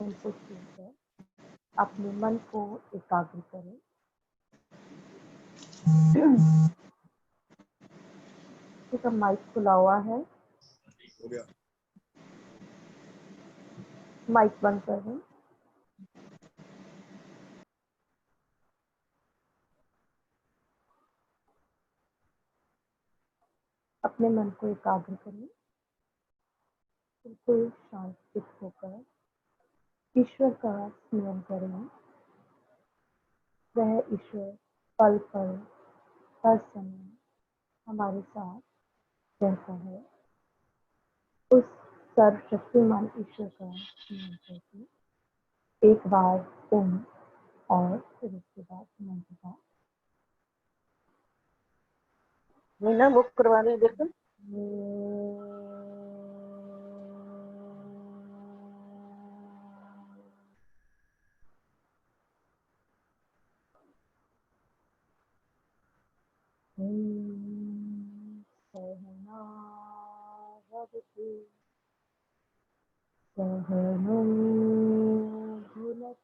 उनको छूकर अपने मन को एकाग्र करें। इसका माइक खुला हुआ है, हो गया। माइक बंद कर दें। अपने मन को एकाग्र करें, बिल्कुल शांत चित्त होकर ईश्वर का स्मरण करें। वह ईश्वर पल पल हर समय हमारे साथ रहता है। उस सर्वशक्तिमान ईश्वर का स्मरण करके एक बार ओम और फिर उसके बाद मन के साथ मीना बुक करवा दे देखो। सहनावतु सहनो भुनक्तु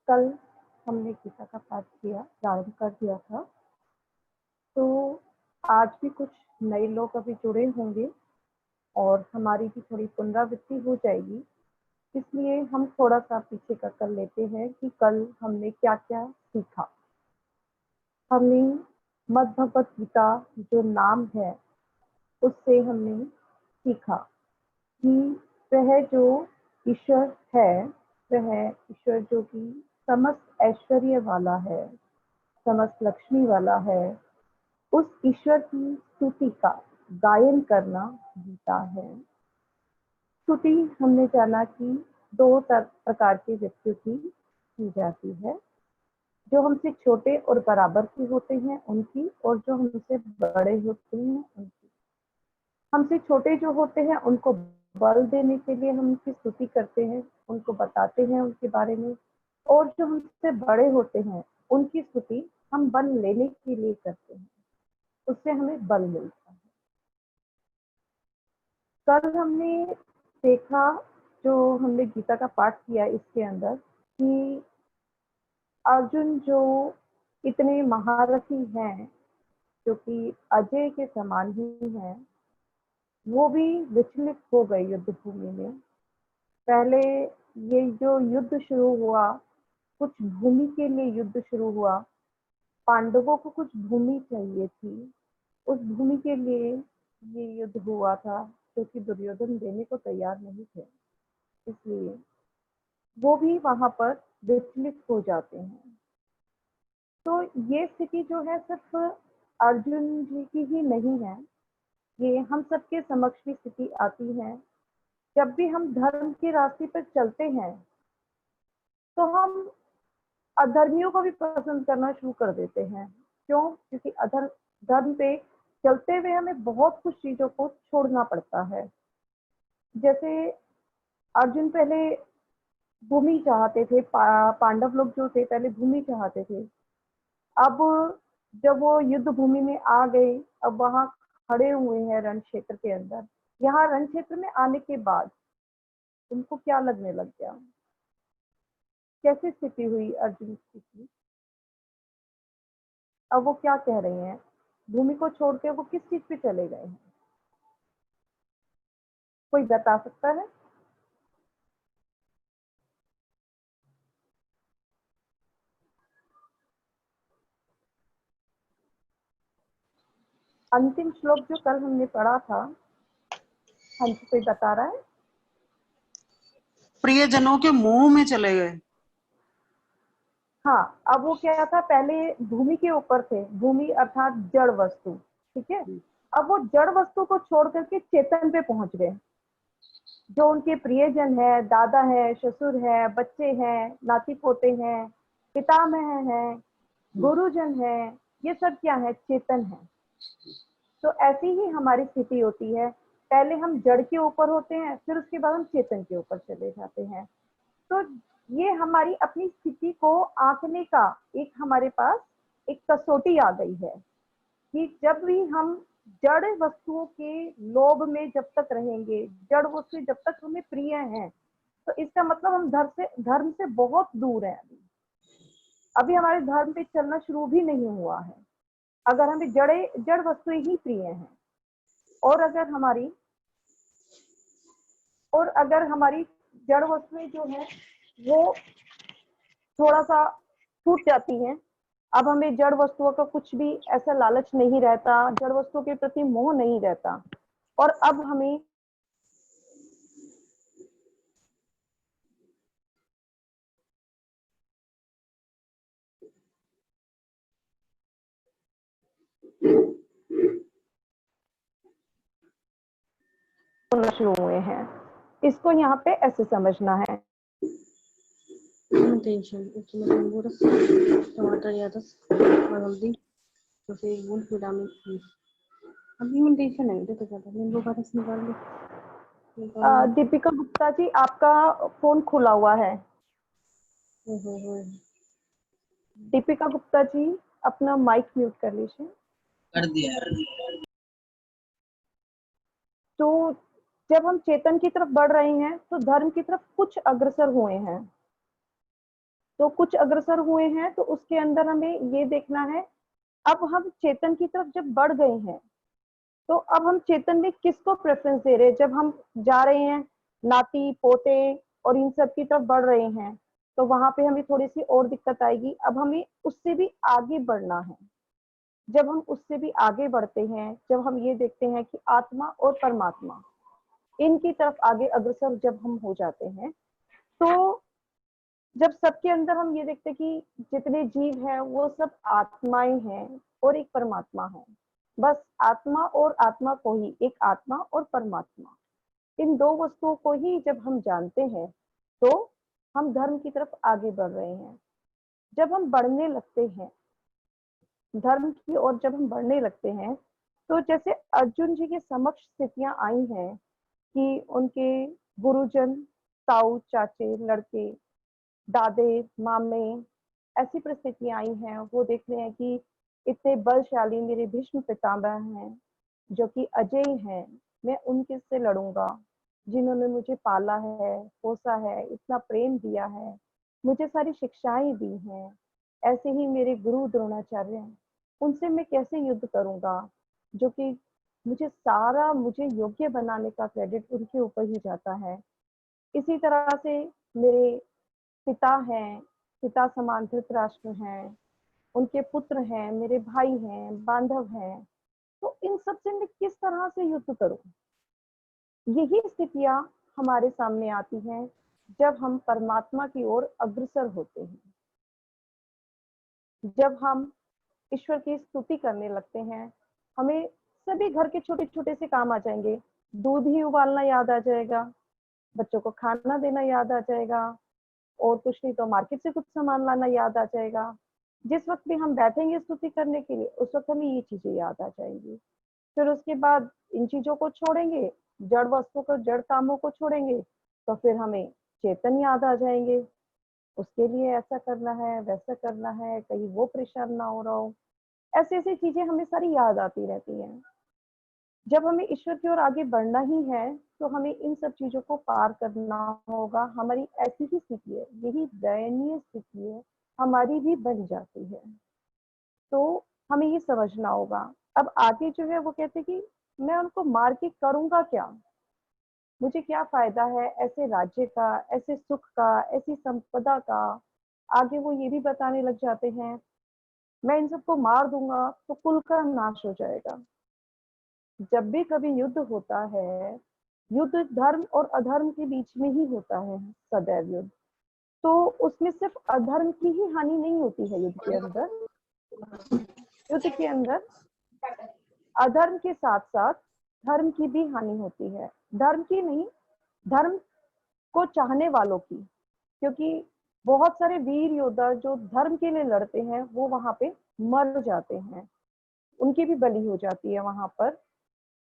कल हमने गीता का पाठ किया, प्रारंभ कर दिया था। तो आज भी कुछ नए लोग अभी जुड़े होंगे और हमारी भी थोड़ी पुनरावृत्ति हो जाएगी, इसलिए हम थोड़ा सा पीछे का कर लेते हैं कि कल हमने क्या क्या सीखा। हमने मद्भगवत गीता जो नाम है उससे हमने सीखा कि वह जो ईश्वर है, वह ईश्वर जो कि समस्त ऐश्वर्य वाला है, समस्त लक्ष्मी वाला है, उस ईश्वर की स्तुति का गायन करना गीता है। स्तुति हमने जाना कि दो प्रकार के व्यक्तियों की जाती है, जो हमसे छोटे और बराबर के होते हैं उनकी, और जो हमसे बड़े होते हैं उनकी। हमसे छोटे जो होते हैं उनको बल देने के लिए हम उनकी स्तुति करते हैं, उनको बताते हैं उनके बारे में, और जो हमसे बड़े होते हैं उनकी स्तुति हम बल लेने के लिए करते हैं, उससे हमें बल मिलता है। कल हमने देखा, जो हमने गीता का पाठ किया इसके अंदर, कि अर्जुन जो इतने महारथी हैं, जो कि अजय के समान ही हैं, वो भी विचलित हो गए युद्ध भूमि में। पहले ये जो युद्ध शुरू हुआ, कुछ भूमि के लिए युद्ध शुरू हुआ। पांडवों को कुछ भूमि चाहिए थी, उस भूमि के लिए ये युद्ध हुआ था, क्योंकि दुर्योधन देने को तैयार नहीं थे, इसलिए वो भी वहां पर विचलित हो जाते हैं। तो ये स्थिति जो है सिर्फ अर्जुन जी की ही नहीं है, ये हम सबके समक्ष भी स्थिति आती है। जब भी हम धर्म के रास्ते पर चलते हैं तो हम अधर्मियों को भी पसंद करना शुरू कर देते हैं। क्यों? क्योंकि धर्म पे चलते हुए हमें बहुत कुछ चीजों को छोड़ना पड़ता है। जैसे अर्जुन पहले भूमि चाहते थे, पांडव लोग जो थे पहले भूमि चाहते थे। अब जब वो युद्ध भूमि में आ गए, अब वहां खड़े हुए हैं रण क्षेत्र के अंदर, यहाँ रण क्षेत्र में आने के बाद उनको क्या लगने लग गया? कैसी स्थिति हुई अर्जुन की? अब वो क्या कह रहे हैं? भूमि को छोड़ के वो किस चीज पे चले गए हैं? कोई बता सकता है? अंतिम श्लोक जो कल हमने पढ़ा था, हाँ जी कोई बता रहा है? प्रियजनों के मोह में चले गए। हाँ, अब वो क्या था, पहले भूमि के ऊपर थे, भूमि अर्थात जड़ वस्तु, ठीक है। अब वो जड़ वस्तु को छोड़ करके चेतन पे पहुंच गए। जो उनके प्रियजन है, दादा है, ससुर है, बच्चे हैं, नाती पोते हैं, पितामह हैं, गुरुजन है, ये सब क्या है? चेतन है। तो ऐसी ही हमारी स्थिति होती है, पहले हम जड़ के ऊपर होते हैं, फिर उसके बाद हम चेतन के ऊपर चले जाते हैं। तो ये हमारी अपनी स्थिति को आंकने का एक हमारे पास एक कसौटी आ गई है कि जब भी हम जड़ वस्तुओं के लोभ में जब तक रहेंगे, जड़ वस्तु जब तक हमें प्रिय हैं, तो इसका मतलब हम धर्म से बहुत दूर हैं। अभी हमारे धर्म पे चलना शुरू भी नहीं हुआ है, अगर हमें जड़ वस्तुएं ही प्रिय हैं। और अगर हमारी जड़ वस्तुएं जो है वो थोड़ा सा छूट जाती हैं, अब हमें जड़ वस्तुओं का कुछ भी ऐसा लालच नहीं रहता, जड़ वस्तुओं के प्रति मोह नहीं रहता, और अब हमें शुरू हुए हैं। इसको यहाँ पे ऐसे समझना है। टेंशन टमाटर या और हल्दी तो फिर एक बूंद विटामिन सी। अभी टेंशन है तो ज्यादा नींबू का रस निकाल लो। दीपिका गुप्ता जी, आपका फोन खुला हुआ है। दीपिका गुप्ता जी, अपना माइक म्यूट कर लीजिए। कर दिया। तो जब हम चेतन की तरफ बढ़ रहे हैं तो धर्म की तरफ कुछ अग्रसर हुए हैं, तो उसके अंदर हमें ये देखना है, अब हम चेतन की तरफ जब बढ़ गए हैं तो अब हम चेतन में किसको प्रेफरेंस दे रहे हैं? जब हम जा रहे हैं नाती पोते और इन सब की तरफ बढ़ रहे हैं, तो वहां पे हमें थोड़ी सी और दिक्कत आएगी। अब हमें उससे भी आगे बढ़ना है। जब हम उससे भी आगे बढ़ते हैं, जब हम ये देखते हैं कि आत्मा और परमात्मा, इनकी तरफ आगे अग्रसर जब हम हो जाते हैं, तो जब सबके अंदर हम ये देखते हैं कि जितने जीव हैं वो सब आत्माएं हैं और एक परमात्मा है, बस आत्मा और आत्मा को ही, एक आत्मा और परमात्मा, इन दो वस्तुओं को ही जब हम जानते हैं तो हम धर्म की तरफ आगे बढ़ रहे हैं। जब हम बढ़ने लगते हैं धर्म की ओर, जब हम बढ़ने लगते हैं, तो जैसे अर्जुन जी के समक्ष स्थितियां आई हैं कि उनके गुरुजन, ताऊ चाचे, लड़के, दादे, मामे, ऐसी परिस्थितियां आई हैं। वो देख रहे हैं कि इतने बलशाली मेरे भीष्म पितामह हैं जो कि अजय हैं, मैं उनके से लड़ूंगा, जिन्होंने मुझे पाला है, पोसा है, इतना प्रेम दिया है, मुझे सारी शिक्षाएं दी हैं। ऐसे ही मेरे गुरु द्रोणाचार्य हैं, उनसे मैं कैसे युद्ध करूंगा, जो कि मुझे योग्य बनाने का क्रेडिट उनके ऊपर ही जाता है। इसी तरह से मेरे पिता हैं, पिता समान धृतराष्ट्र हैं, उनके पुत्र हैं, मेरे भाई हैं, बांधव हैं, तो इन सब से मैं किस तरह से युद्ध करूं? यही स्थितियां हमारे सामने आती हैं जब हम परमात्मा की ओर अग्रसर होते हैं। जब हम ईश्वर की स्तुति करने लगते हैं, हमें सभी घर के छोटे छोटे से काम आ जाएंगे। दूध ही उबालना याद आ जाएगा, बच्चों को खाना देना याद आ जाएगा, और कुछ नहीं तो मार्केट से कुछ सामान लाना याद आ जाएगा। जिस वक्त भी हम बैठेंगे स्तुति करने के लिए, उस वक्त हमें ये चीजें याद आ जाएंगी। फिर उसके बाद इन चीजों को छोड़ेंगे, जड़ वस्तु को, जड़ कामों को छोड़ेंगे, तो फिर हमें चेतन याद आ जाएंगे। उसके लिए ऐसा करना है, वैसा करना है, कहीं वो परेशान ना हो रहा हो, ऐसी ऐसी चीजें हमें सारी याद आती रहती हैं। जब हमें ईश्वर की ओर आगे बढ़ना ही है तो हमें इन सब चीजों को पार करना होगा। हमारी ऐसी ही स्थिति है, यही दयनीय स्थिति है, हमारी भी बन जाती है। तो हमें ये समझना होगा। अब आगे जो है वो कहते कि मैं उनको मार के करूंगा क्या, मुझे क्या फायदा है ऐसे राज्य का, ऐसे सुख का, ऐसी संपदा का। आगे वो ये भी बताने लग जाते हैं, मैं इन सबको मार दूंगा तो कुल का नाश हो जाएगा। जब भी कभी युद्ध होता है, युद्ध धर्म और अधर्म के बीच में ही होता है, सदैव युद्ध। तो उसमें सिर्फ अधर्म की ही हानि नहीं होती है युद्ध के अंदर। युद्ध के अंदर अधर्म के साथ साथ धर्म की भी हानि होती है। धर्म की नहीं, धर्म को चाहने वालों की, क्योंकि बहुत सारे वीर योद्धा जो धर्म के लिए लड़ते हैं वो वहां पे मर जाते हैं, उनकी भी बलि हो जाती है वहां पर।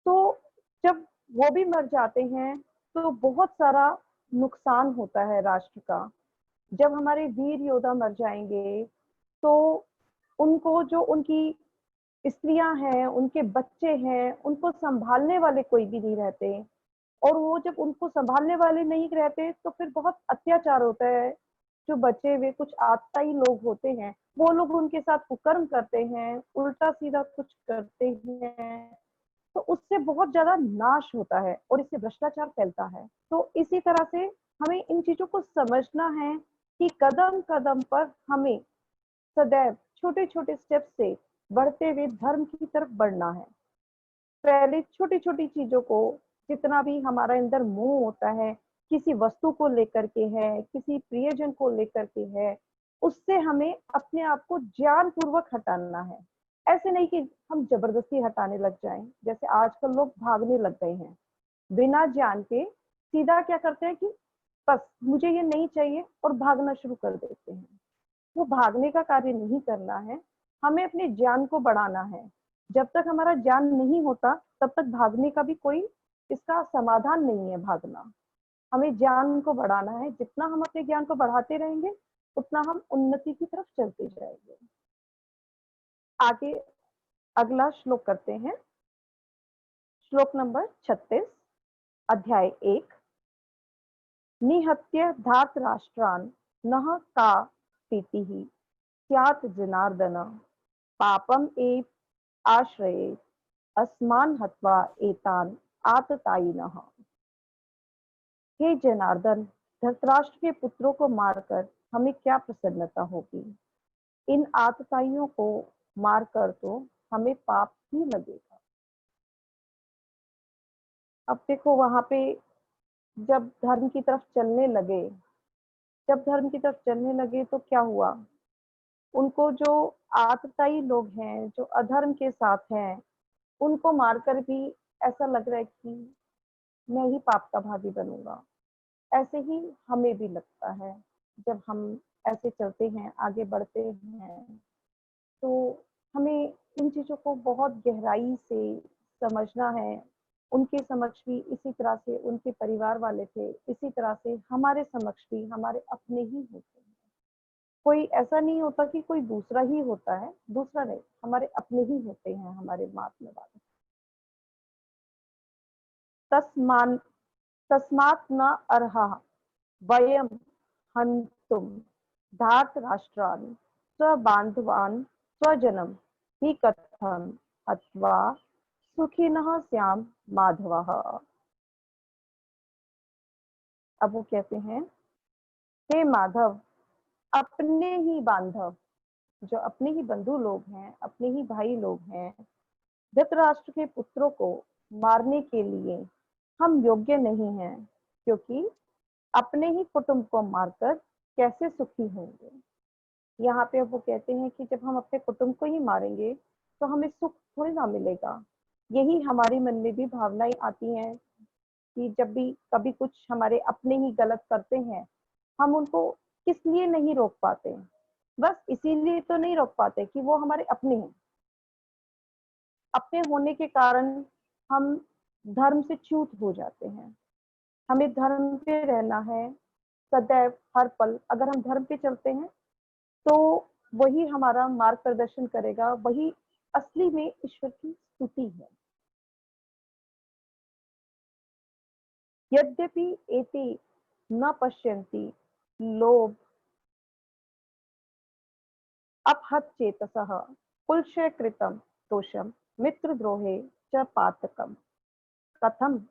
तो जब वो भी मर जाते हैं तो बहुत सारा नुकसान होता है राष्ट्र का। जब हमारे वीर योद्धा मर जाएंगे तो उनको, जो उनकी स्त्रियां हैं, उनके बच्चे हैं, उनको संभालने वाले कोई भी नहीं रहते। और वो जब उनको संभालने वाले नहीं रहते तो फिर बहुत अत्याचार होता है। जो बचे हुए कुछ आतताई लोग होते हैं वो लोग उनके साथ कुकर्म करते हैं, उल्टा सीधा कुछ करते हैं। तो उससे बहुत ज्यादा नाश होता है और इससे भ्रष्टाचार फैलता है। तो इसी तरह से हमें इन चीजों को समझना है कि कदम कदम पर हमें सदैव छोटे छोटे स्टेप से बढ़ते हुए धर्म की तरफ बढ़ना है। पहले छोटी छोटी चीजों को, जितना भी हमारे अंदर मोह होता है, किसी वस्तु को लेकर के है, किसी प्रियजन को लेकर के है, उससे हमें अपने आप को ज्ञान पूर्वक हटाना है। ऐसे नहीं कि हम जबरदस्ती हटाने लग जाएं। जैसे आजकल लोग भागने लग गए हैं बिना ज्ञान के, सीधा क्या करते हैं कि बस मुझे ये नहीं चाहिए और भागना शुरू कर देते हैं। वो भागने का कार्य नहीं करना है, हमें अपने ज्ञान को बढ़ाना है। जब तक हमारा ज्ञान नहीं होता तब तक भागने का भी कोई इसका समाधान नहीं है भागना। हमें ज्ञान को बढ़ाना है, जितना हम अपने ज्ञान को बढ़ाते रहेंगे उतना हम उन्नति की तरफ चलते जाएंगे। आगे अगला श्लोक करते हैं। श्लोक नंबर 36, अध्याय 1। निहत्य धार्तराष्ट्रान् नः का प्रीतिः स्यात् जनार्दन पापम एव आश्रये अस्मान् हत्वा एतान् आततायिनः। हे जनार्दन, धृतराष्ट्र के पुत्रों को मारकर हमें क्या प्रसन्नता होगी? इन आतताइयों को मारकर तो हमें पाप ही लगेगा। अब देखो वहां पे जब धर्म की तरफ चलने लगे, जब धर्म की तरफ चलने लगे तो क्या हुआ? उनको जो आतताई लोग हैं, जो अधर्म के साथ हैं, उनको मारकर भी ऐसा लग रहा है कि मैं ही पाप का भागी बनूंगा। ऐसे ही हमें भी लगता है। जब हम ऐसे चलते हैं, आगे बढ़ते हैं, तो हमें इन चीजों को बहुत गहराई से समझना है। उनके समक्ष भी इसी तरह से उनके परिवार वाले थे, इसी तरह से हमारे समक्ष भी हमारे अपने ही होते हैं। कोई ऐसा नहीं होता कि कोई दूसरा ही होता है, दूसरा नहीं, हमारे अपने ही होते हैं हमारे मार्ग में वाले। तस्मान तस्मात् न अर्हा वयम हन्तुम धार्तराष्ट्रान् स्वबान्धवान् स्वजनम ही कथम हत्वा सुखिनः स्याम माधवः। अब वो कहते हैं, हे माधव, अपने ही बांधव, जो अपने ही बंधु लोग हैं, अपने ही भाई लोग हैं, धृतराष्ट्र के पुत्रों को मारने के लिए हम योग्य नहीं हैं, क्योंकि अपने ही कुटुंब को मारकर कैसे सुखी होंगे। यहाँ पे वो कहते हैं कि जब हम अपने कुटुंब को ही मारेंगे तो हमें सुख थोड़ी ना मिलेगा। यही हमारे मन में भी भावनाएं आती हैं कि जब भी कभी कुछ हमारे अपने ही गलत करते हैं, हम उनको किस लिए नहीं रोक पाते? बस इसीलिए तो नहीं रोक पाते कि वो हमारे अपने हैं। अपने होने के कारण हम धर्म से च्युत हो जाते हैं। हमें धर्म पे रहना है सदैव, हर पल। अगर हम धर्म पे चलते हैं तो वही हमारा मार्ग प्रदर्शन करेगा, वही असली में ईश्वर की स्तुति है। यद्यपि एते न पश्यन्ति लोभ अपहत चेतसः कुलक्षयकृतं दोषं मित्रद्रोहे च पातकम् कथम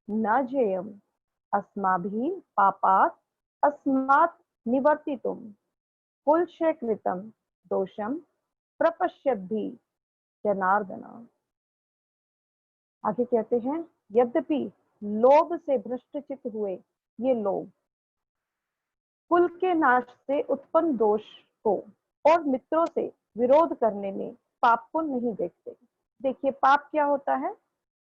न जेयम् अस्माभिः पापात् अस्मात् निवर्तितुं कुलक्षयकृतं दोषं प्रपश्यद्भिः जनार्दन। आगे कहते हैं, यद्यपि लोभ से भ्रष्टचित्त हुए ये लोग कुल के नाश से उत्पन्न दोष को और मित्रों से विरोध करने में पाप को नहीं देखते। देखिए, पाप क्या होता है?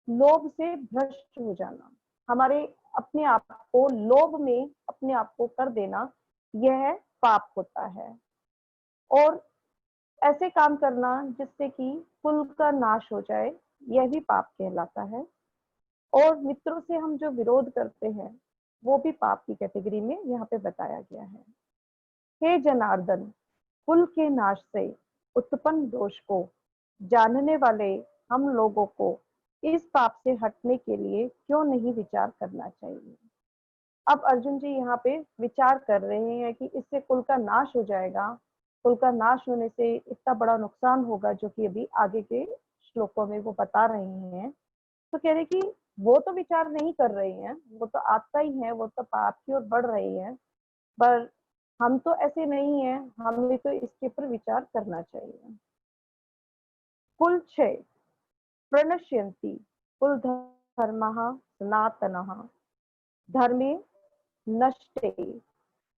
लोभ से भ्रष्ट हो जाना, हमारे अपने आप को लोभ में अपने आप को कर देना, यह पाप होता है। और ऐसे काम करना जिससे कि कुल का नाश हो जाए, यह भी पाप कहलाता है। और मित्रों से हम जो विरोध करते हैं वो भी पाप की कैटेगरी में यहाँ पे बताया गया है। हे जनार्दन, कुल के नाश से उत्पन्न दोष को जानने वाले हम लोगों को इस पाप से हटने के लिए क्यों नहीं विचार करना चाहिए। अब अर्जुन जी यहाँ पे विचार कर रहे हैं कि इससे कुल का नाश हो जाएगा, कुल का नाश होने से इतना बड़ा नुकसान होगा, जो कि अभी आगे के श्लोकों में वो बता रहे हैं। तो कह रहे कि वो तो विचार नहीं कर रहे हैं, वो तो आता ही है, वो तो पाप की ओर बढ़ रही है, पर हम तो ऐसे नहीं है, हमें तो इसके ऊपर विचार करना चाहिए। कुल क्षय प्रणश्यन्ति कुल धर्मः सनातनः धर्मे नष्टे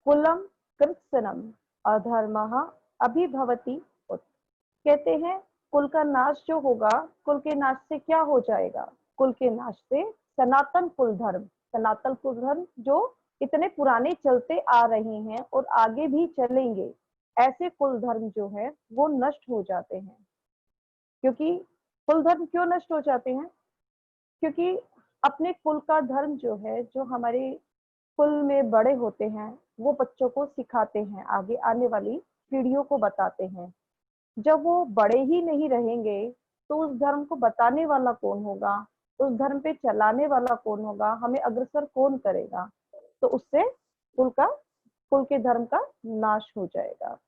कुलम कृत्सनम अधर्मः अभिभवति उत। कहते हैं, कुल का नाश जो होगा, कुल के नाश से क्या हो जाएगा? कुल के नाश से सनातन कुल धर्म, सनातन कुल धर्म जो इतने पुराने चलते आ रहे हैं और आगे भी चलेंगे, ऐसे कुल धर्म जो है वो नष्ट हो जाते हैं। क्योंकि कुल धर्म क्यों नष्ट हो जाते हैं? क्योंकि अपने कुल का धर्म जो है, जो हमारे कुल में बड़े होते हैं, वो बच्चों को सिखाते हैं, आगे आने वाली पीढ़ियों को बताते हैं। जब वो बड़े ही नहीं रहेंगे तो उस धर्म को बताने वाला कौन होगा, उस धर्म पे चलाने वाला कौन होगा, हमें अग्रसर कौन करेगा? तो उससे कुल के धर्म का नाश हो जाएगा।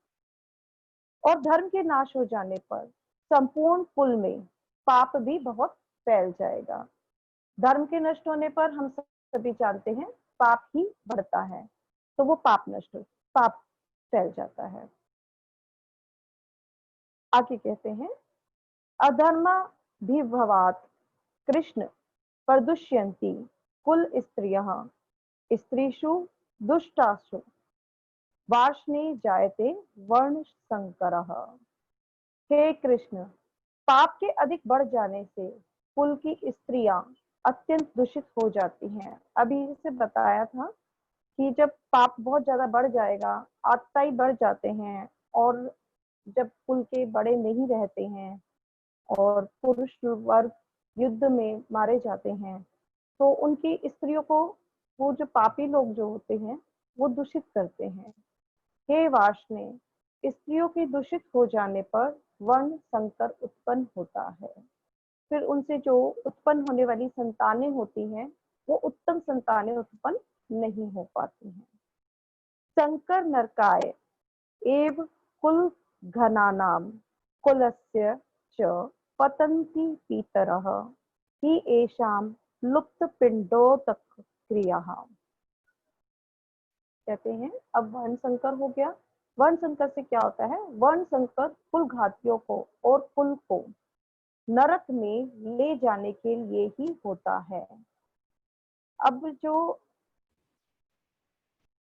और धर्म के नाश हो जाने पर संपूर्ण कुल में पाप भी बहुत फैल जाएगा। धर्म के नष्ट होने पर हम सभी जानते हैं पाप ही बढ़ता है, तो वो पाप फैल जाता है। आगे कहते हैं, अधर्म विभवात कृष्ण प्रदुष्यन्ति कुल स्त्रियः स्त्रीषु दुष्टासु वार्ष्णे जायते वर्ण संकरः। हे कृष्ण, पाप के अधिक बढ़ जाने से कुल की स्त्रियां अत्यंत दूषित हो जाती हैं। अभी इसे बताया था कि जब पाप बहुत ज्यादा बढ़ जाएगा, आतताई बढ़ जाते हैं, और जब कुल के बड़े नहीं रहते हैं और पुरुष वर्ग युद्ध में मारे जाते हैं, तो उनकी स्त्रियों को वो जो पापी लोग जो होते हैं वो दूषित करते हैं। हे वार्ष्णे, स्त्रियों के दूषित हो जाने पर वर्ण संकर उत्पन्न होता है। फिर उनसे जो उत्पन्न होने वाली संतानें होती हैं वो उत्तम संतानें उत्पन्न नहीं हो पाती हैं। संकर नरकाय एव कुल घनानाम कुलस्य च पतन्ति पीतरः ही एषाम लुप्त पिंडोतक क्रियाः। कहते हैं, अब वर्ण संकर हो गया। वर्ण संकर से क्या होता है? वर्ण संकर कुल घातियों को और कुल को नरक में ले जाने के लिए ही होता है। अब जो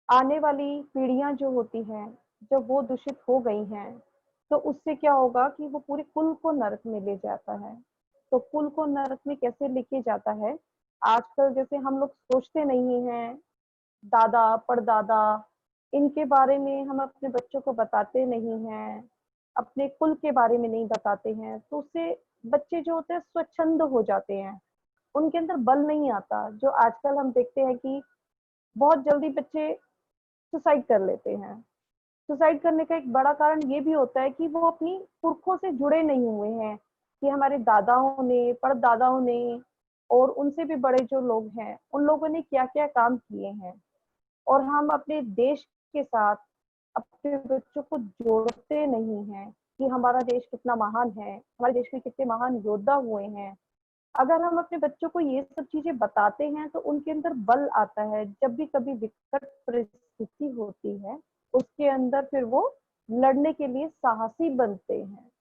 आने वाली पीढ़ियां जो होती हैं, जब वो दूषित हो गई हैं, तो उससे क्या होगा कि वो पूरे कुल को नरक में ले जाता है। तो कुल को नरक में कैसे लेके जाता है? आजकल जैसे हम लोग सोचते नहीं हैं, दादा परदादा इनके बारे में हम अपने बच्चों को बताते नहीं हैं, अपने कुल के बारे में नहीं बताते हैं, तो उससे बच्चे जो होते हैं स्वच्छंद हो जाते हैं, उनके अंदर बल नहीं आता। जो आजकल हम देखते हैं कि बहुत जल्दी बच्चे सुसाइड कर लेते हैं। सुसाइड करने का एक बड़ा कारण ये भी होता है कि वो अपनी पुरखों से जुड़े नहीं हुए हैं, कि हमारे दादाओं ने, परदादाओं ने और उनसे भी बड़े जो लोग हैं, उन लोगों ने क्या क्या काम किए हैं। और हम अपने देश के साथ अपने बच्चों को जोड़ते नहीं हैं कि हमारा देश कितना महान है, हमारे देश में कितने महान योद्धा हुए हैं। अगर हम अपने बच्चों को ये सब चीजें बताते हैं तो उनके अंदर बल आता है। जब भी कभी विकट परिस्थिति होती है, उसके अंदर फिर वो लड़ने के लिए साहसी बनते हैं।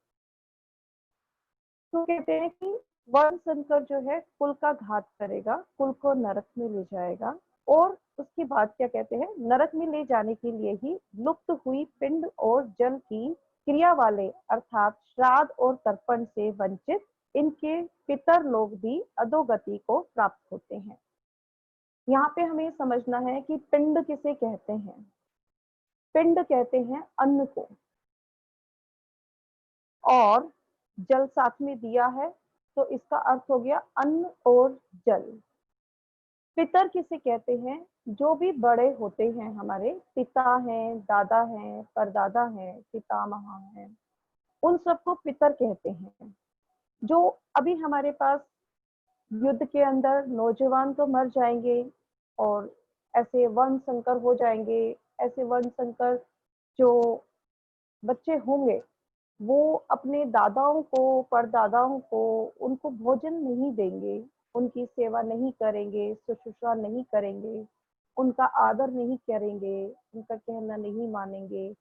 तो कहते हैं कि वर्ण संकर जो है कुल का घात करेगा, कुल को नरक में ले जाएगा। और उसके बाद क्या कहते हैं, नरक में ले जाने के लिए ही लुप्त हुई पिंड और जल की क्रिया वाले अर्थात श्राद्ध और तर्पण से वंचित इनके पितर लोग भी अधोगति को प्राप्त होते हैं। यहाँ पे हमें समझना है कि पिंड किसे कहते हैं। पिंड कहते हैं अन्न को, और जल साथ में दिया है तो इसका अर्थ हो गया अन्न और जल। पितर किसे कहते हैं, जो भी बड़े होते हैं, हमारे पिता हैं, दादा हैं, परदादा हैं, पितामह हैं, उन सबको पितर कहते हैं। जो अभी हमारे पास युद्ध के अंदर नौजवान तो मर जाएंगे और ऐसे वर्ण संकर हो जाएंगे, ऐसे वर्ण संकर जो बच्चे होंगे वो अपने दादाओं को, परदादाओं को, उनको भोजन नहीं देंगे, उनकी सेवा नहीं करेंगे, शुश्रूषा नहीं करेंगे, उनका आदर नहीं करेंगे, उनका कहना नहीं मानेंगे।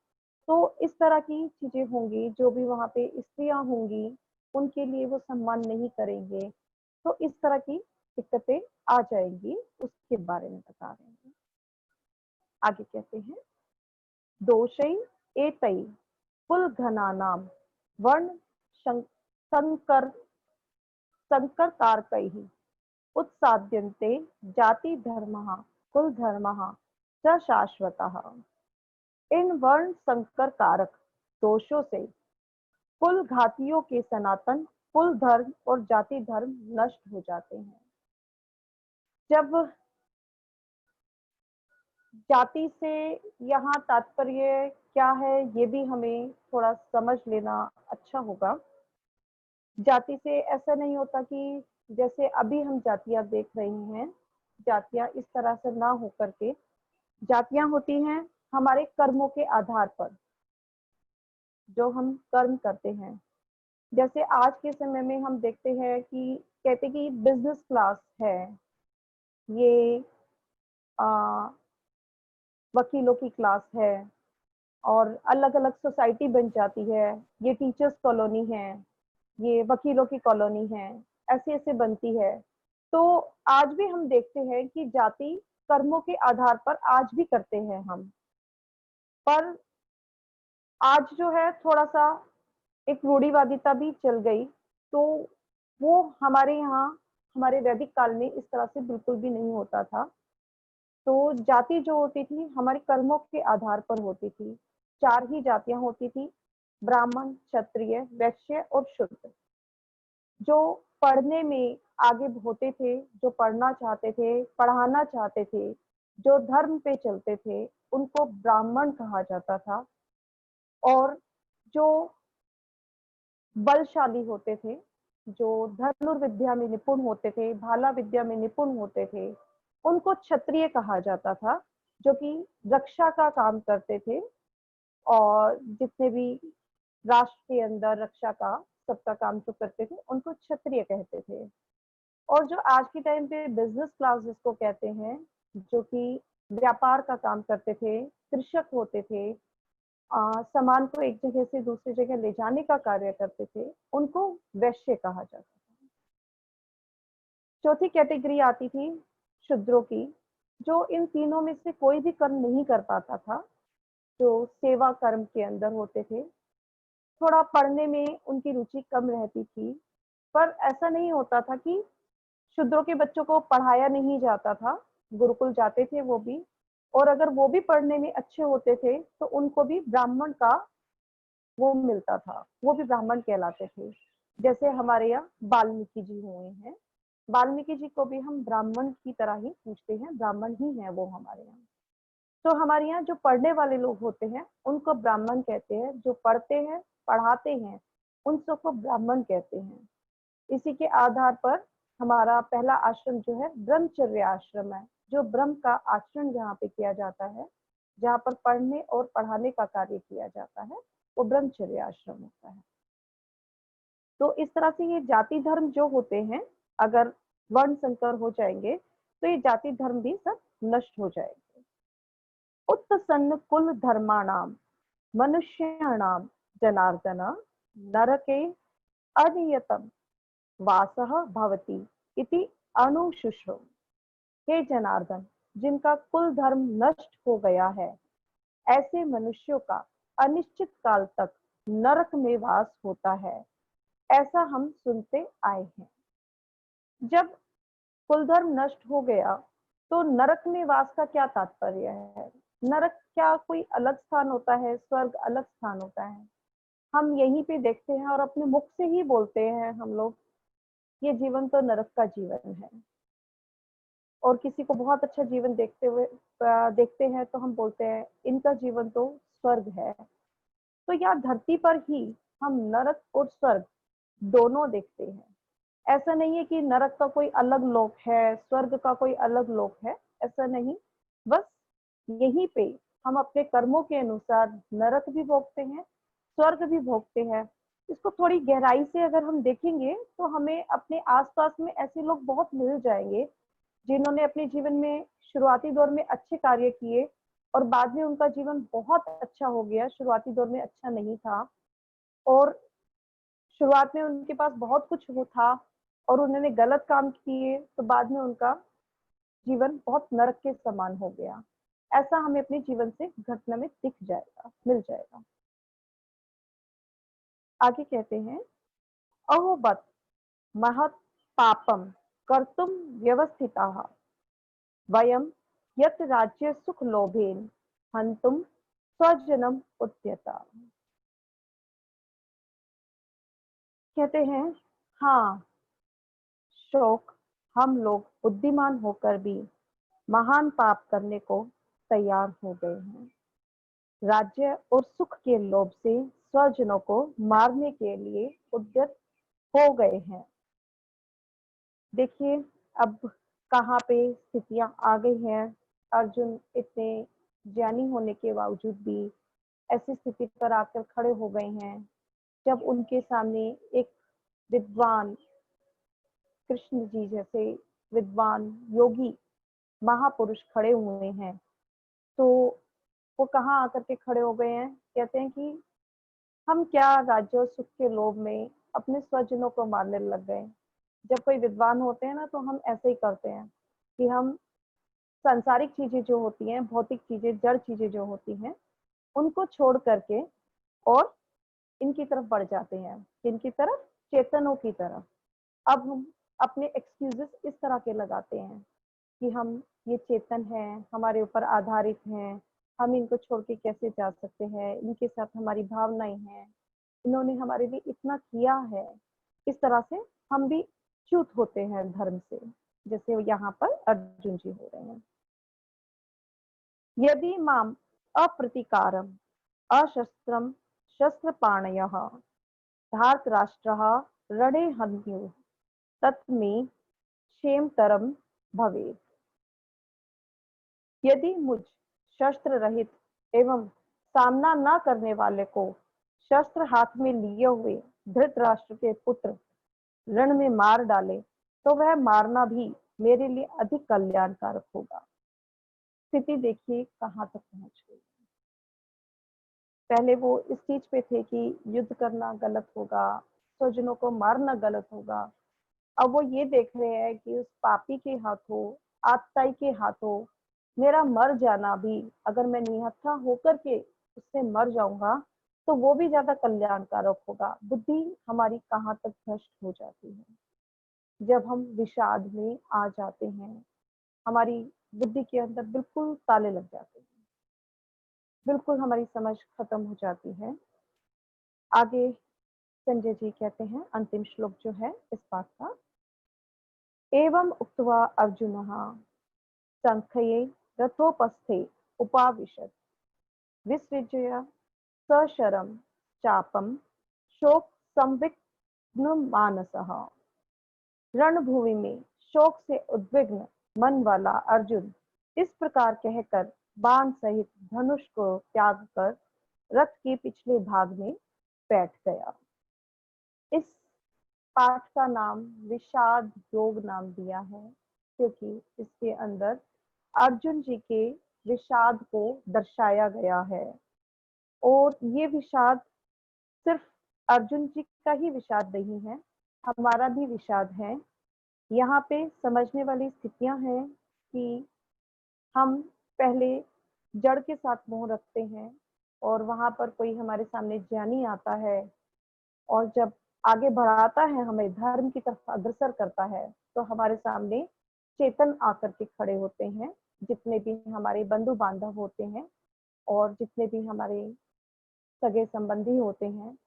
तो इस तरह की चीजें होंगी। जो भी वहां पे स्त्रियां होंगी उनके लिए वो सम्मान नहीं करेंगे। तो इस तरह की दिक्कतें आ जाएंगी, उसके बारे में बता रहे हैं। आगे कहते हैं, दोषई एतई कुल घनानाम वर्ण संकर संकर कारकैः उत्साद्यन्ते जाति धर्मः कुल धर्मः च शाश्वतः। इन वर्ण संकर कारक दोषों से कुल घातियों के सनातन कुल धर्म और जाति धर्म नष्ट हो जाते हैं। जब जाति से यहाँ तात्पर्य क्या है, ये भी हमें थोड़ा समझ लेना अच्छा होगा। जाति से ऐसा नहीं होता कि जैसे अभी हम जातियां देख रहे हैं, जातियां इस तरह से ना हो करके जातियां होती हैं हमारे कर्मों के आधार पर, जो हम कर्म करते हैं। जैसे आज के समय में हम देखते हैं कि कहते कि बिजनेस क्लास है, ये वकीलों की क्लास है, और अलग अलग सोसाइटी बन जाती है, ये टीचर्स कॉलोनी है, ये वकीलों की कॉलोनी है, ऐसे ऐसे बनती है। तो आज भी हम देखते हैं कि जाति कर्मों के आधार पर आज भी करते हैं हम। पर आज जो है थोड़ा सा एक रूढ़िवादिता भी चल गई, तो वो हमारे यहाँ हमारे वैदिक काल में इस तरह से बिल्कुल भी नहीं होता था। तो जाति जो होती थी हमारे कर्मों के आधार पर होती थी। 4 ही जातियां होती थी, ब्राह्मण, क्षत्रिय, वैश्य और शूद्र। जो पढ़ने में आगे होते थे, जो पढ़ना चाहते थे, पढ़ाना चाहते थे, जो धर्म पे चलते थे, उनको ब्राह्मण कहा जाता था। और जो बलशाली होते थे, जो धनुर्विद्या में निपुण होते थे, भाला विद्या में निपुण होते थे, उनको क्षत्रिय कहा जाता था, जो कि रक्षा का काम करते थे। और जितने भी राष्ट्र के अंदर रक्षा का सबका काम जो करते थे उनको क्षत्रिय कहते थे। और जो आज के टाइम पे बिजनेस क्लास जिसको कहते हैं, जो कि व्यापार का काम करते थे, कृषक होते थे, सामान को एक जगह से दूसरी जगह ले जाने का कार्य करते थे, उनको वैश्य कहा जाता था। चौथी कैटेगरी आती थी शूद्रों की, जो इन तीनों में से कोई भी कर्म नहीं कर पाता था, जो सेवा कर्म के अंदर होते थे। थोड़ा पढ़ने में उनकी रुचि कम रहती थी, पर ऐसा नहीं होता था कि शूद्रों के बच्चों को पढ़ाया नहीं जाता था, गुरुकुल जाते थे वो भी। और अगर वो भी पढ़ने में अच्छे होते थे तो उनको भी ब्राह्मण का वो मिलता था, वो भी ब्राह्मण कहलाते थे। जैसे हमारे यहाँ वाल्मीकि जी हुए हैं, वाल्मीकि जी को भी हम ब्राह्मण की तरह ही पूछते हैं, ब्राह्मण ही है वो हमारे यहाँ। तो हमारे यहाँ जो पढ़ने वाले लोग होते हैं उनको ब्राह्मण कहते हैं, जो पढ़ते हैं, पढ़ाते हैं, उन सबको ब्राह्मण कहते हैं। इसी के आधार पर हमारा पहला आश्रम जो है ब्रह्मचर्य आश्रम है, जो ब्रह्म का आचरण जहाँ पे किया जाता है, जहाँ पर पढ़ने और पढ़ाने का कार्य किया जाता है, वो ब्रह्मचर्य आश्रम होता है। तो इस तरह से ये जाति धर्म जो होते हैं, अगर वर्ण संकर हो जाएंगे तो ये जाति धर्म भी सब नष्ट हो जाएंगे। उत्सन्न कुल धर्माणाम मनुष्याणाम जनार्दन नरके अनियतम वासः भवति इति अनुशुश्रु। हे जनार्दन, जिनका कुल धर्म नष्ट हो गया है, ऐसे मनुष्यों का अनिश्चित काल तक नरक में वास होता है, ऐसा हम सुनते आए हैं। जब कुल धर्म नष्ट हो गया तो नरक में वास का क्या तात्पर्य है? नरक क्या कोई अलग स्थान होता है? स्वर्ग अलग स्थान होता है? हम यहीं पे देखते हैं और अपने मुख से ही बोलते हैं हम लोग, ये जीवन तो नरक का जीवन है। और किसी को बहुत अच्छा जीवन देखते हैं तो हम बोलते हैं इनका जीवन तो स्वर्ग है। तो यहाँ धरती पर ही हम नरक और स्वर्ग दोनों देखते हैं। ऐसा नहीं है कि नरक का कोई अलग लोक है, स्वर्ग का कोई अलग लोक है, ऐसा नहीं। बस यहीं पे हम अपने कर्मों के अनुसार नरक भी भोगते हैं, स्वर्ग भी भोगते हैं। इसको थोड़ी गहराई से अगर हम देखेंगे तो हमें अपने आसपास में ऐसे लोग बहुत मिल जाएंगे जिन्होंने अपने जीवन में शुरुआती दौर में अच्छे कार्य किए और बाद में उनका जीवन बहुत अच्छा हो गया। शुरुआती दौर में अच्छा नहीं था और शुरुआत में उनके पास बहुत कुछ वो था और उन्होंने गलत काम किए तो बाद में उनका जीवन बहुत नरक के समान हो गया। ऐसा हमें अपने जीवन से घटना में दिख जाएगा, मिल जाएगा। आगे कहते हैं, अहोबत महत् पापम कर्तुम व्यवस्थिताः वयम यत् राज्य सुख लोभेन हंतुम स्वजनम उद्यता। कहते हैं, हाँ, शोक, हम लोग बुद्धिमान होकर भी महान पाप करने को तैयार हो गए हैं। राज्य और सुख के लोभ से स्वजनों को मारने के लिए उद्यत हो गए हैं। देखिए अब कहाँ पे स्थितियां आ गई हैं। अर्जुन इतने ज्ञानी होने के बावजूद भी ऐसी स्थिति पर आकर खड़े हो गए हैं जब उनके सामने एक विद्वान कृष्ण जी जैसे विद्वान योगी महापुरुष खड़े हुए हैं। तो वो कहाँ आकर के खड़े हो गए हैं? कहते हैं कि हम क्या राज्य और सुख के लोभ में अपने स्वजनों को मारने लग गए। जब कोई विद्वान होते हैं ना तो हम ऐसे ही करते हैं कि हम सांसारिक चीजें जो होती हैं, भौतिक चीजें, जड़ चीजें जो होती हैं, उनको छोड़ करके और इनकी तरफ बढ़ जाते हैं। इनकी तरफ, चेतनों की तरफ। अब हम अपने एक्सक्यूजेस इस तरह के लगाते हैं कि हम ये चेतन हैं, हमारे ऊपर आधारित हैं, हम इनको छोड़ के कैसे जा सकते हैं, इनके साथ हमारी भावनाएं हैं, इन्होंने हमारे लिए इतना किया है। इस तरह से हम भी च्युत होते हैं धर्म से, जैसे यहाँ पर अर्जुन जी हो रहे हैं। यदि माम अप्रतिकारम अशस्त्रम शस्त्रपाणयः धार्तराष्ट्रः रणे हन्युः तत्मे क्षेमतरम भवेत्। यदि मुझ शस्त्र रहित एवं सामना न करने वाले को शस्त्र हाथ में लिए हुए धृतराष्ट्र के पुत्र रण में मार डाले तो वह मारना भी मेरे लिए अधिक कल्याणकारक होगा। स्थिति देखिए कहाँ तक पहुंच गई। पहले वो इस चीज पे थे कि युद्ध करना गलत होगा, स्वजनों को मारना गलत होगा। अब वो ये देख रहे हैं कि उस पापी के हाथों, आतताई के हाथों मेरा मर जाना भी, अगर मैं निहत्था होकर के उससे मर जाऊंगा तो वो भी ज्यादा कल्याणकारक होगा। बुद्धि हमारी कहाँ तक भ्रष्ट हो जाती है जब हम विषाद में आ जाते हैं। हमारी बुद्धि के अंदर बिल्कुल ताले लग जाते हैं, बिल्कुल हमारी समझ खत्म हो जाती है। आगे संजय जी कहते हैं, अंतिम श्लोक जो है इस पाठ का, एवं उक्त्वा अर्जुनः संख्ये रथोपस्थे उपाविशत् विसृज्य सशरम चापम शोक संविघ्न मानसः। रणभूमि में शोक से उद्विग्न मन वाला अर्जुन इस प्रकार कहकर बाण सहित धनुष को त्याग कर रथ के पिछले भाग में बैठ गया। इस पाठ का नाम विषाद योग नाम दिया है क्योंकि इसके अंदर अर्जुन जी के विषाद को दर्शाया गया है। और ये विषाद सिर्फ अर्जुन जी का ही विषाद नहीं है, हमारा भी विषाद है। यहाँ पे समझने वाली स्थितियां हैं कि हम पहले जड़ के साथ मोह रखते हैं और वहां पर कोई हमारे सामने ज्ञानी आता है और जब आगे बढ़ाता है, हमें धर्म की तरफ अग्रसर करता है, तो हमारे सामने चेतन आकर के खड़े होते हैं। जितने भी हमारे बंधु बांधव होते हैं और जितने भी हमारे सगे संबंधी होते हैं,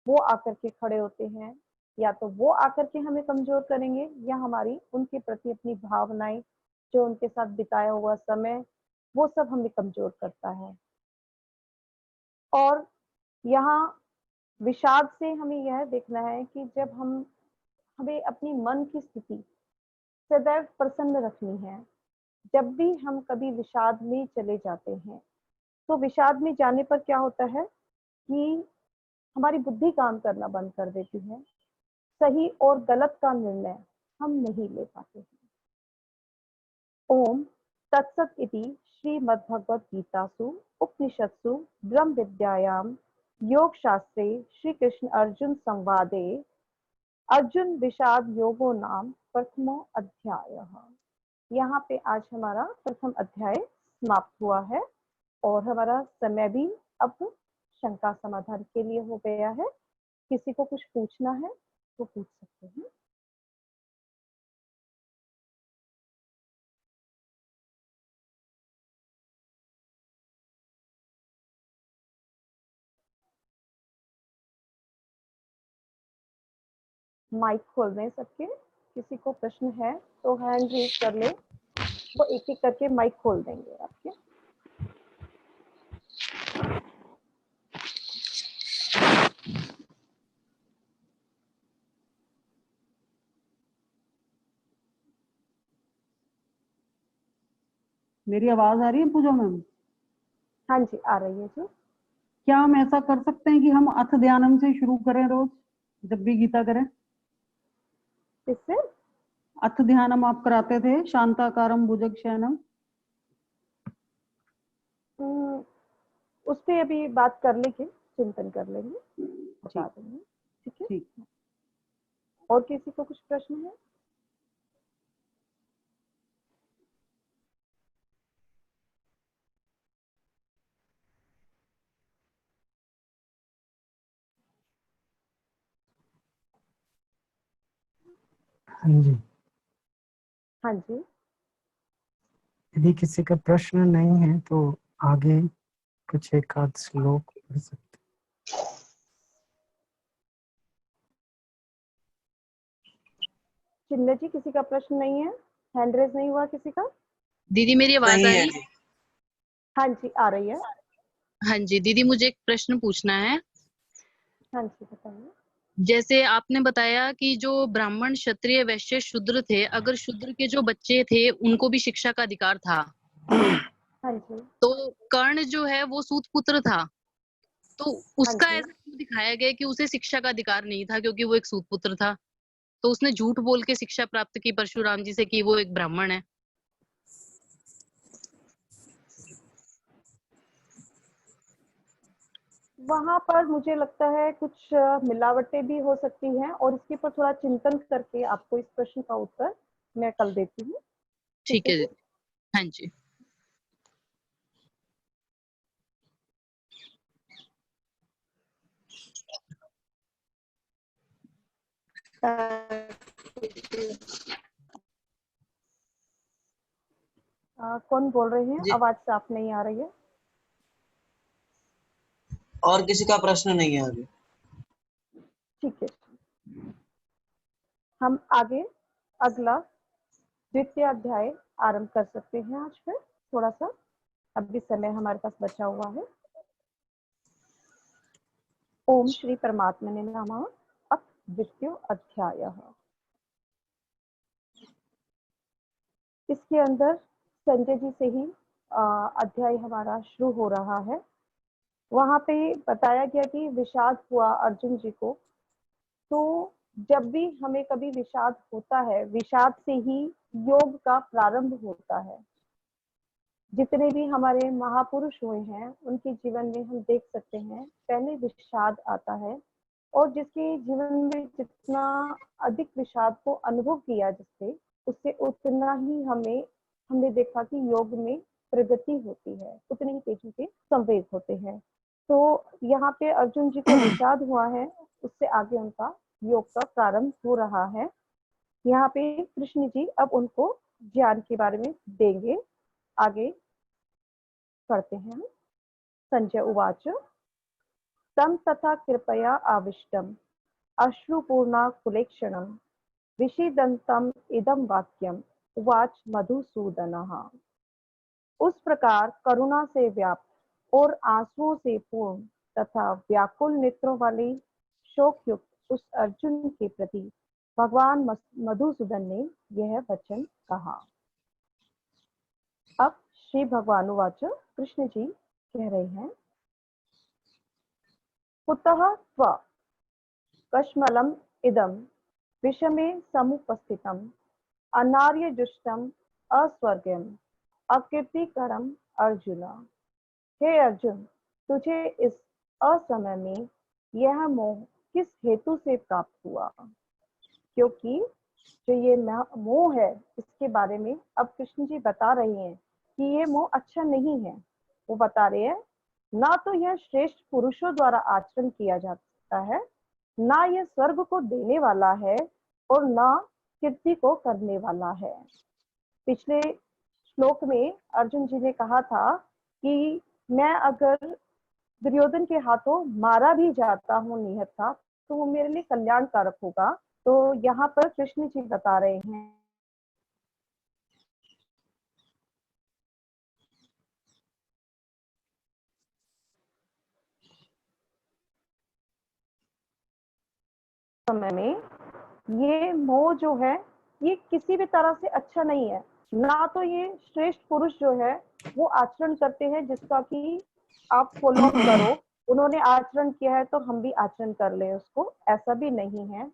वो आकर के खड़े होते हैं। या तो वो आकर के हमें कमजोर करेंगे या हमारी उनके प्रति अपनी भावनाएं, जो उनके साथ बिताया हुआ समय, वो सब हमें कमजोर करता है। और यहाँ विषाद से हमें यह देखना है कि जब हमें अपनी मन की स्थिति सदैव प्रसन्न रखनी है। जब भी हम कभी विषाद में चले जाते हैं, तो विषाद में जाने पर क्या होता है कि हमारी बुद्धि काम करना बंद कर देती है। सही और गलत का निर्णय हम नहीं ले पाते हैं। ओम तत्सत इति श्रीमद्भगवद गीतासु उपनिषत्सु ब्रह्म विद्यायां योग शास्त्रे श्री कृष्ण अर्जुन संवादे अर्जुन विषाद योगो नाम प्रथमो अध्याय। यहाँ पे आज हमारा प्रथम अध्याय समाप्त हुआ है और हमारा समय भी अब शंका समाधान के लिए हो गया है। किसी को कुछ पूछना है तो पूछ सकते हैं। माइक खोल दें सबके। किसी को प्रश्न है तो हैंड रेज कर ले, वो एक एक करके माइक खोल देंगे आपके। मेरी आवाज आ रही है पूजा मैम? हाँ जी, आ रही है जी। क्या हम ऐसा कर सकते हैं कि हम अथ ध्यानम से शुरू करें रोज, जब भी गीता करें? किससे? अथ ध्यानम आप कराते थे, शांताकारम भुजग शयनम। उस पर अभी बात कर लेंगे, चिंतन कर लेंगे, बता देंगे। ठीक है। ठीक। और किसी को कुछ प्रश्न है? हाँ जी, हाँ जी, यदि किसी का प्रश्न नहीं है तो आगे कुछ एक आध श्लोक पढ़ सकते। चिन्ह जी, किसी का प्रश्न नहीं है? हैंड रेज नहीं हुआ किसी का? दीदी मेरी आवाज आ नहीं है रही? जी। हाँ जी, आ रही है। हाँ जी दीदी, मुझे एक प्रश्न पूछना है। हाँ जी, बताइए। जैसे आपने बताया कि जो ब्राह्मण क्षत्रिय वैश्य शूद्र थे, अगर शूद्र के जो बच्चे थे उनको भी शिक्षा का अधिकार था, हाँ जी, तो कर्ण जो है वो सूत पुत्र था, तो हाँ उसका जी। ऐसा क्यों दिखाया गया कि उसे शिक्षा का अधिकार नहीं था क्योंकि वो एक सूत पुत्र था? तो उसने झूठ बोल के शिक्षा प्राप्त की परशुराम जी से कि वो एक ब्राह्मण है। वहां पर मुझे लगता है कुछ मिलावटें भी हो सकती हैं और इसके ऊपर थोड़ा चिंतन करके आपको इस प्रश्न का उत्तर मैं कल देती हूँ। ठीक ठीक है है जी। दीदी। हाँ जी। कौन बोल रहे हैं? जी। आवाज साफ नहीं आ रही है। और किसी का प्रश्न नहीं है अभी? ठीक है, हम आगे अगला द्वितीय अध्याय आरंभ कर सकते हैं। आज फिर थोड़ा सा अभी समय हमारे पास बचा हुआ है। ओम श्री परमात्मने नमः। अथ द्वितीय अध्याय। इसके अंदर संजय जी से ही अध्याय हमारा शुरू हो रहा है। वहां पे बताया गया कि विषाद हुआ अर्जुन जी को। तो जब भी हमें कभी विषाद होता है, विषाद से ही योग का प्रारंभ होता है। जितने भी हमारे महापुरुष हुए हैं, उनके जीवन में हम देख सकते हैं, पहले विषाद आता है और जिसके जीवन में जितना अधिक विषाद को अनुभव किया जिससे, उससे उतना ही हमने देखा कि योग में प्रगति होती है, उतने ही तेजी से संवेग होते हैं। तो यहाँ पे अर्जुन जी को विषाद हुआ है, उससे आगे उनका योग का प्रारंभ हो रहा है। यहाँ पे कृष्ण जी अब उनको ज्ञान के बारे में देंगे। आगे पढ़ते हैं। संजय उवाच तम तथा कृपया आविष्टम अश्रुपूर्णा कुलेक्षणम विषीदंतम इदम वाक्यम उवाच मधुसूदनः। उस प्रकार करुणा से व्याप्त और आंसुओं से पूर्ण तथा व्याकुल नेत्रों वाले शोक युक्त उस अर्जुन के प्रति भगवान मधुसूदन ने यह वचन कहा। अब श्री भगवान उवाच, कृष्ण जी कह रहे हैं, कुतः त्व कश्मलम इदम विषमे समुपस्थितम अनार्य जुष्टम अस्वर्गम अकीर्तिकरम अर्जुन। हे अर्जुन, तुझे इस असमय में यह मोह किस हेतु से प्राप्त हुआ? क्योंकि जो ये मोह है, इसके बारे में अब कृष्ण जी बता रहे हैं कि ये मोह अच्छा नहीं है। वो बता रहे हैं, ना तो यह श्रेष्ठ पुरुषों द्वारा आचरण किया जा सकता है, ना यह स्वर्ग को देने वाला है, और ना कीर्ति को करने वाला है। पिछले श्लोक में अर्जुन जी ने कहा था कि मैं अगर दुर्योधन के हाथों मारा भी जाता हूँ निहत था, तो वो मेरे लिए कल्याणकारक होगा। तो यहाँ पर कृष्ण जी बता रहे हैं समय में ये मोह जो है, ये किसी भी तरह से अच्छा नहीं है। ना तो ये श्रेष्ठ पुरुष जो है वो आचरण करते हैं जिसका कि आप फॉलो करो, उन्होंने आचरण किया है तो हम भी आचरण कर ले उसको, ऐसा भी नहीं है।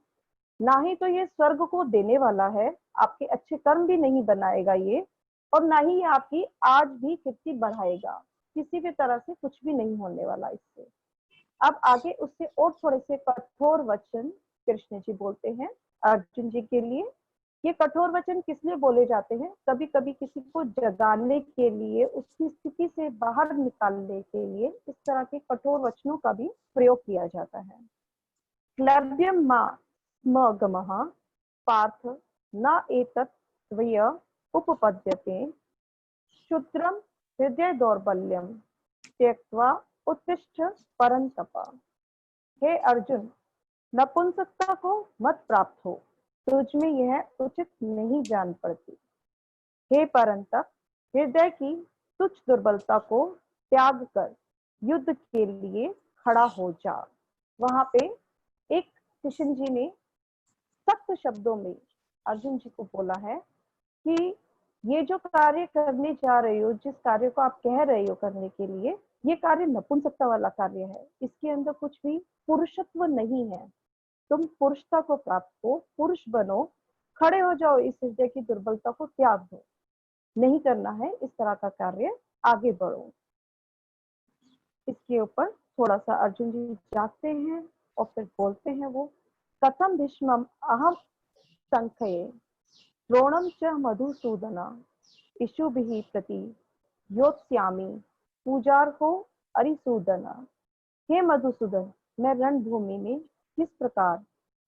ना ही तो ये स्वर्ग को देने वाला है, आपके अच्छे कर्म भी नहीं बनाएगा ये, और ना ही आपकी आज भी कीर्ति बढ़ाएगा। किसी भी तरह से कुछ भी नहीं होने वाला इससे। अब आगे उससे और थोड़े से कठोर वचन कृष्ण जी बोलते हैं अर्जुन जी के लिए। ये कठोर वचन किस लिए बोले जाते हैं? कभी कभी किसी को जगाने के लिए, उसकी स्थिति से बाहर निकालने के लिए इस तरह के कठोर वचनों का भी प्रयोग किया जाता है। क्लर्ब्यम मगमः पार्थ न एतत् त्वय उपपद्यते क्षुद्रम हृदय दौर्बल्यम त्यक्त्वा उत्तिष्ठ परंतप। हे अर्जुन, नपुंसकता को मत प्राप्त हो, तुझ में यह उचित नहीं जान पड़ती। हे परंतप, हृदय की तुच्छ दुर्बलता को त्याग कर युद्ध के लिए खड़ा हो जा। वहां पे एक कृष्ण जी ने सख्त शब्दों में अर्जुन जी को बोला है कि ये जो कार्य करने जा रहे हो, जिस कार्य को आप कह रहे हो करने के लिए, ये कार्य नपुंसकता वाला कार्य है। इसके अंदर कुछ भी पुरुषत्व नहीं है। तुम पुरुषता को प्राप्त हो, पुरुष बनो, खड़े हो जाओ, इस हृदय की दुर्बलता को त्याग दो। नहीं करना है इस तरह का कार्य, आगे बढ़ो। इसके ऊपर थोड़ा सा अर्जुन जी जागते हैं और फिर बोलते हैं वो, कथम भीष्मम अहम संख्ये द्रोणम च मधुसूदना इषुभिः प्रति योत्स्यामि पूजार्हो अरिसूदना। हे मधुसूदन, मैं रणभूमि में किस प्रकार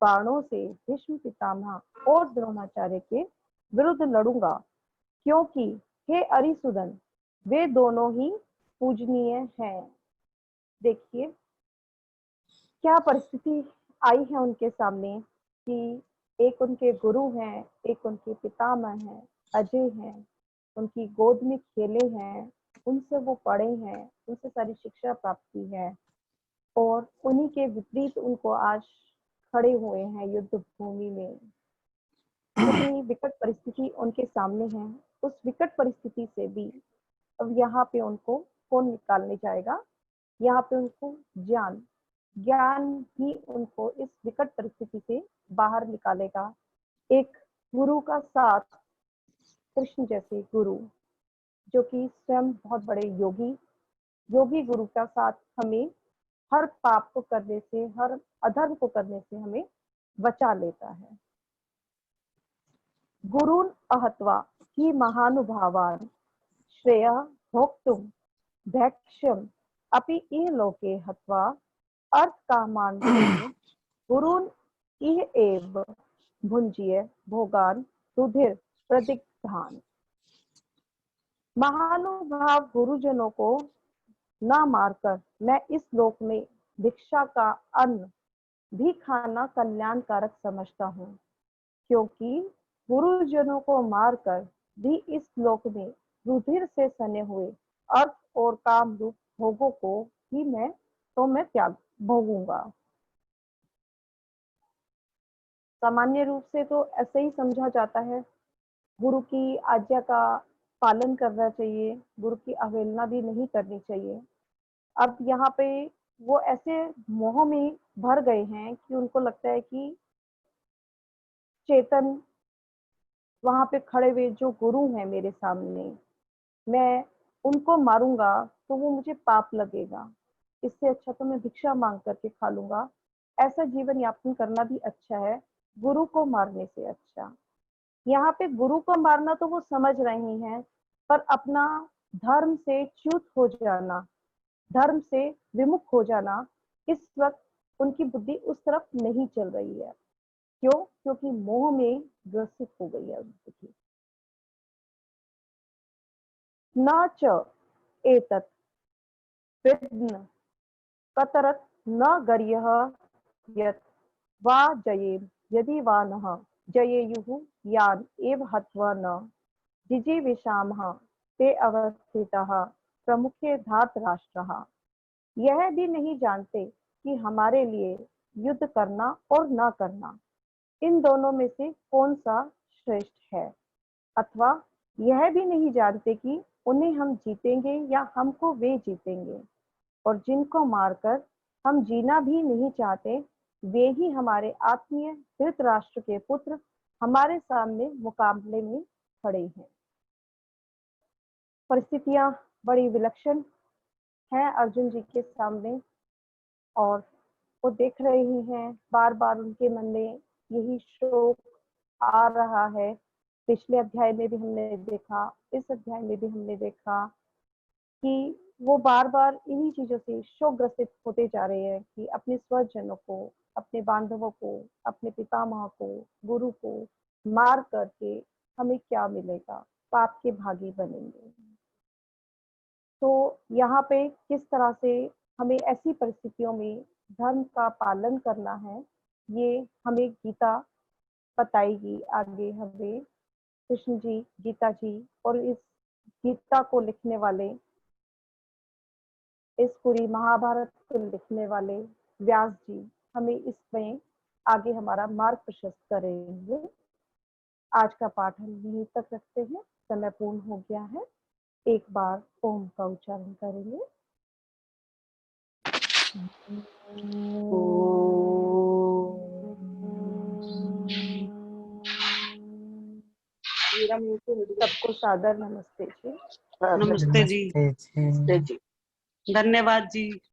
बाणों से भीष्म पितामह और द्रोणाचार्य के विरुद्ध लड़ूंगा, क्योंकि हे अरिसूदन, वे दोनों ही पूजनीय हैं। देखिए क्या परिस्थिति आई है उनके सामने कि एक उनके गुरु हैं, एक उनके पितामह हैं, अजय हैं, उनकी गोद में खेले हैं, उनसे वो पढ़े हैं, उनसे सारी शिक्षा प्राप्त की है, और उन्हीं के विपरीत उनको आज खड़े हुए हैं युद्ध भूमि में। कितनी विकट परिस्थिति उनके सामने है। उस विकट परिस्थिति से भी अब यहाँ पे उनको कौन निकालने जाएगा? यहाँ पे उनको ज्ञान ही उनको इस विकट परिस्थिति से बाहर निकालेगा। एक गुरु का साथ, कृष्ण जैसे गुरु जो कि स्वयं बहुत बड़े योगी गुरु का साथ हमें हर पाप को करने से, हर अधर्म को करने से हमें बचा लेता है। गुरुन् अहत्वा ही महानुभावान् श्रेय भोक्तुम भैक्ष्यम अपि इहलोके हत्वा अर्थ कामान गुरुन् इह एव भुंजीय भोगान रुधिर प्रदिग्धान। महानुभाव गुरुजनों को न मारकर मैं इस लोक में भिक्षा का अन्न भी खाना कल्याणकारक समझता हूँ, क्योंकि गुरुजनों को मारकर भी इस लोक में रुधिर से सने हुए अर्थ और काम रूप भोगों को ही मैं त्याग भोगूंगा। सामान्य रूप से तो ऐसे ही समझा जाता है, गुरु की आज्ञा का पालन करना चाहिए, गुरु की अवहेलना भी नहीं करनी चाहिए। अब यहाँ पे वो ऐसे मोह में भर गए हैं कि उनको लगता है कि चेतन वहां पे खड़े हुए जो गुरु हैं मेरे सामने, मैं उनको मारूंगा तो वो मुझे पाप लगेगा, इससे अच्छा तो मैं भिक्षा मांग करके खा लूंगा। ऐसा जीवन यापन करना भी अच्छा है, गुरु को मारने से अच्छा। यहाँ पे गुरु को मारना तो वो समझ रहे हैं, पर अपना धर्म से च्युत हो जाना, धर्म से विमुख हो जाना, इस वक्त उनकी बुद्धि उस तरफ नहीं चल रही है। क्यों? क्योंकि मोह में ग्रसित हो गई है बुद्धि। न च एतत् विद्न कतरत् न गर्यः यत् वा जयेम यदि वा नः जयेयुः यान एव हत्वा न जिजीविषामः ते अवस्थितः प्रमुखे धार्तराष्ट्रः। यह भी नहीं जानते कि हमारे लिए युद्ध करना और न करना, इन दोनों में से कौन सा श्रेष्ठ है, अथवा यह भी नहीं जानते कि उन्हें हम जीतेंगे या हमको वे जीतेंगे, और जिनको मारकर हम जीना भी नहीं चाहते, वे ही हमारे आत्मीय धृतराष्ट्र के पुत्र हमारे सामने मुकाबले में खड़े हैं। परिस्थितियां बड़ी विलक्षण हैं अर्जुन जी के सामने, और वो देख रहे हैं बार बार उनके मन में यही शोक आ रहा है। पिछले अध्याय में भी हमने देखा, इस अध्याय में भी हमने देखा कि वो बार बार इन्हीं चीजों से शोक ग्रसित होते जा रहे हैं कि अपने स्वजनों को, अपने बांधवों को, अपने पितामह को, गुरु को मार करके हमें क्या मिलेगा, पाप के भागी बनेंगे। तो यहाँ पे किस तरह से हमें ऐसी परिस्थितियों में धर्म का पालन करना है, ये हमें गीता बताएगी आगे हमें। कृष्ण जी, गीता जी और इस गीता को लिखने वाले, इस पूरी महाभारत को लिखने वाले व्यास जी हमें इसमें आगे हमारा मार्ग प्रशस्त करेंगे। आज का पाठ हम यहीं तक रखते हैं, समय पूर्ण हो गया है। एक बार ओम का उच्चारण करेंगे। सबको सादर नमस्ते जी। नमस्ते जी। नमस्ते जी। धन्यवाद जी।